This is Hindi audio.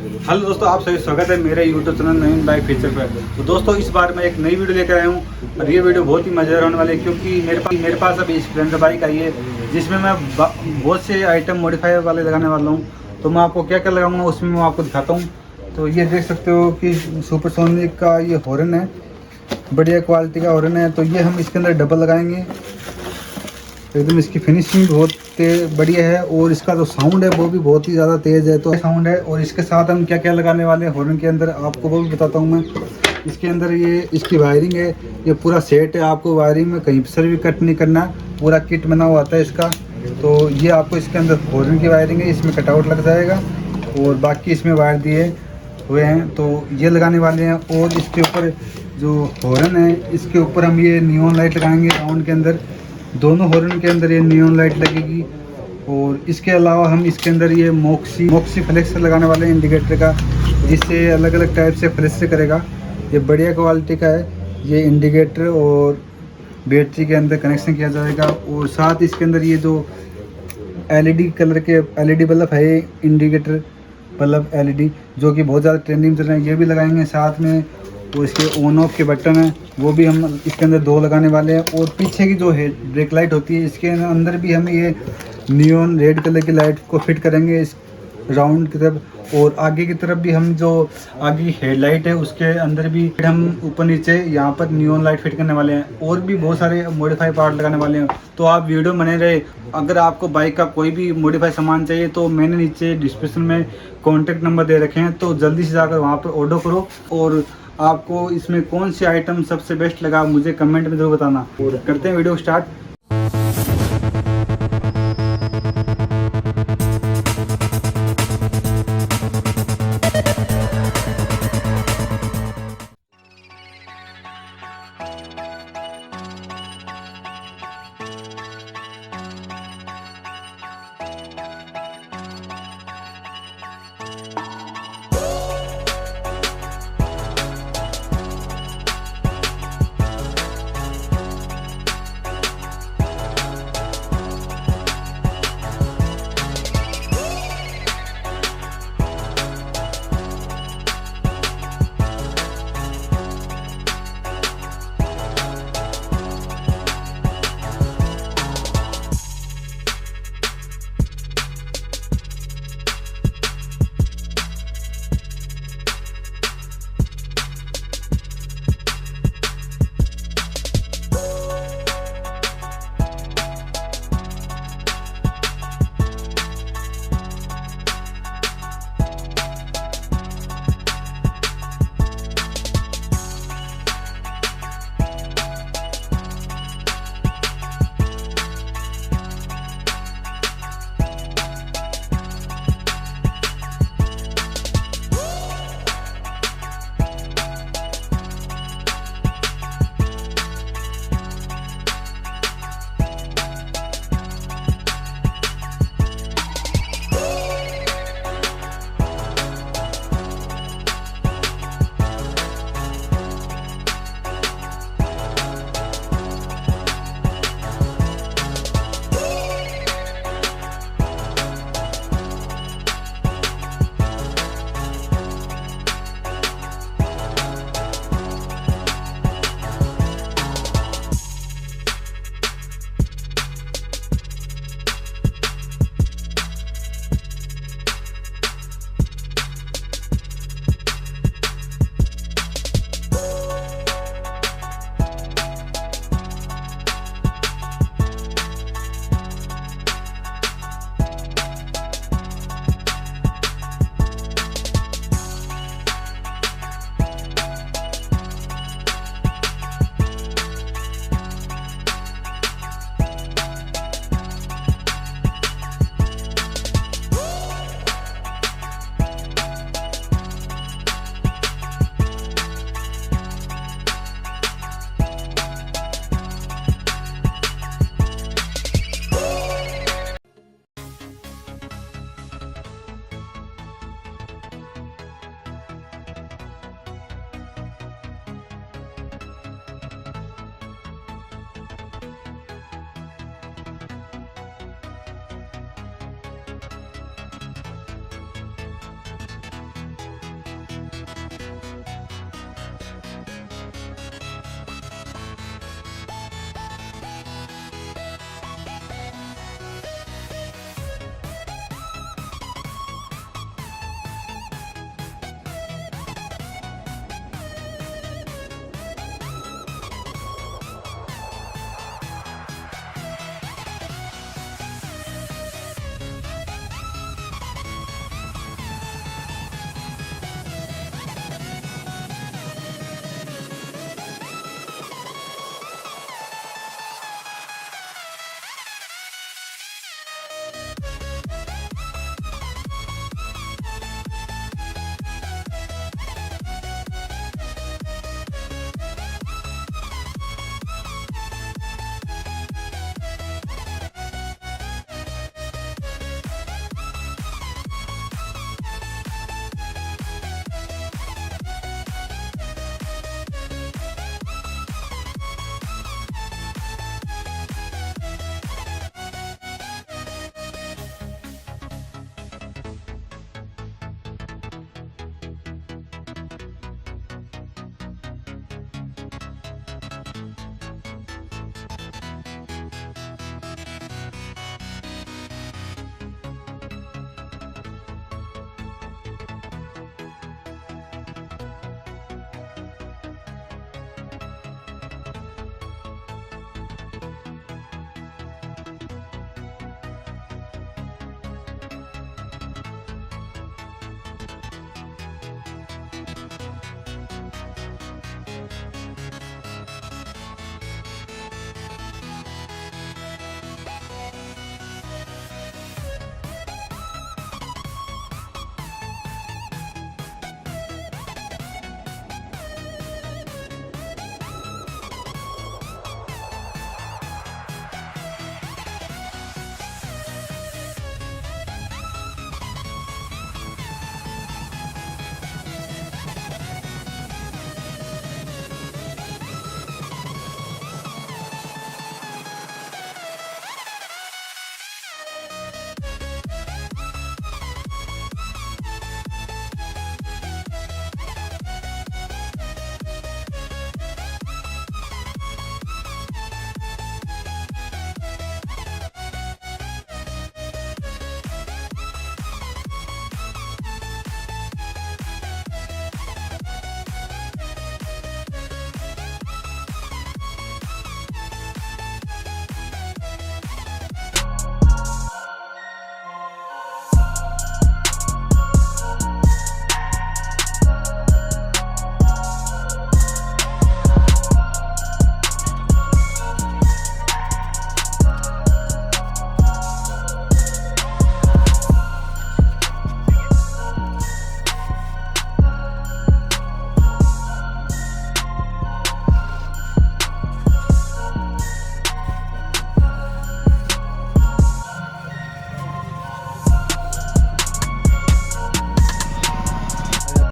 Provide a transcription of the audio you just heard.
हेलो दोस्तों, आप सभी स्वागत है मेरे यूट्यूब चैनल नवीन बाइक फीचर पर। तो दोस्तों इस बार मैं एक नई वीडियो लेकर आया हूँ और ये वीडियो बहुत ही मज़ेदार होने वाली है क्योंकि मेरे पास अभी स्प्लेंडर बाइक आई है जिसमें मैं बहुत से आइटम मॉडिफाई वाले लगाने वाला हूँ। तो मैं आपको क्या क्या लगाऊंगा उसमें मैं आपको दिखाता हूँ। तो ये देख सकते हो कि सुपरसोनिक का ये हॉर्न है, बढ़िया क्वालिटी का हॉर्न है। तो ये हम इसके अंदर डबल लगाएंगे, एकदम इसकी फिनिशिंग बहुत बढ़िया है और इसका जो साउंड है वो भी बहुत ही ज़्यादा तेज़ है। तो साउंड है और इसके साथ हम क्या क्या लगाने वाले हैं हॉर्न के अंदर आपको वो भी बताता हूँ मैं। इसके अंदर ये इसकी वायरिंग है, ये पूरा सेट है, आपको वायरिंग में कहीं से भी कट नहीं करना, पूरा किट बना हुआ आता है इसका। तो ये आपको इसके अंदर हॉर्न की वायरिंग है, इसमें कटआउट लग जाएगा और बाकी इसमें वायर दिए हुए हैं तो ये लगाने वाले हैं। और इसके ऊपर जो हॉर्न है इसके ऊपर हम ये नियॉन लाइट लगाएंगे राउंड के अंदर, दोनों हॉर्न के अंदर ये नियॉन लाइट लगेगी। और इसके अलावा हम इसके अंदर ये मॉक्सी फ्लेक्स लगाने वाले हैं इंडिकेटर का, जिससे अलग अलग टाइप से फ्लेक्स करेगा। ये बढ़िया क्वालिटी का है, ये इंडिकेटर और बैटरी के अंदर कनेक्शन किया जाएगा। और साथ इसके अंदर ये जो एलईडी कलर के एलईडी बल्ब है, इंडिकेटर बल्ब एलईडी जो कि बहुत ज़्यादा ट्रेंडिंग चल रहे हैं, ये भी लगाएंगे साथ में। वो इसके ऑन ऑफ के बटन हैं वो भी हम इसके अंदर दो लगाने वाले हैं। और पीछे की जो है ब्रेक लाइट होती है इसके अंदर भी हम ये नियॉन रेड कलर की लाइट को फिट करेंगे इस राउंड की तरफ। और आगे की तरफ भी हम जो आगे की हेडलाइट है उसके अंदर भी हम ऊपर नीचे यहाँ पर नियॉन लाइट फिट करने वाले हैं और भी बहुत सारे मॉडिफाई पार्ट लगाने वाले हैं। तो आप वीडियो बने रहे। अगर आपको बाइक का कोई भी मॉडिफाई सामान चाहिए तो मैंने नीचे डिस्क्रिप्शन में कॉन्टैक्ट नंबर दे रखे हैं, तो जल्दी से जाकर वहाँ पर ऑर्डर करो। और आपको इसमें कौन सी आइटम सबसे बेस्ट लगा मुझे कमेंट में जरूर बताना। और करते हैं वीडियो स्टार्ट।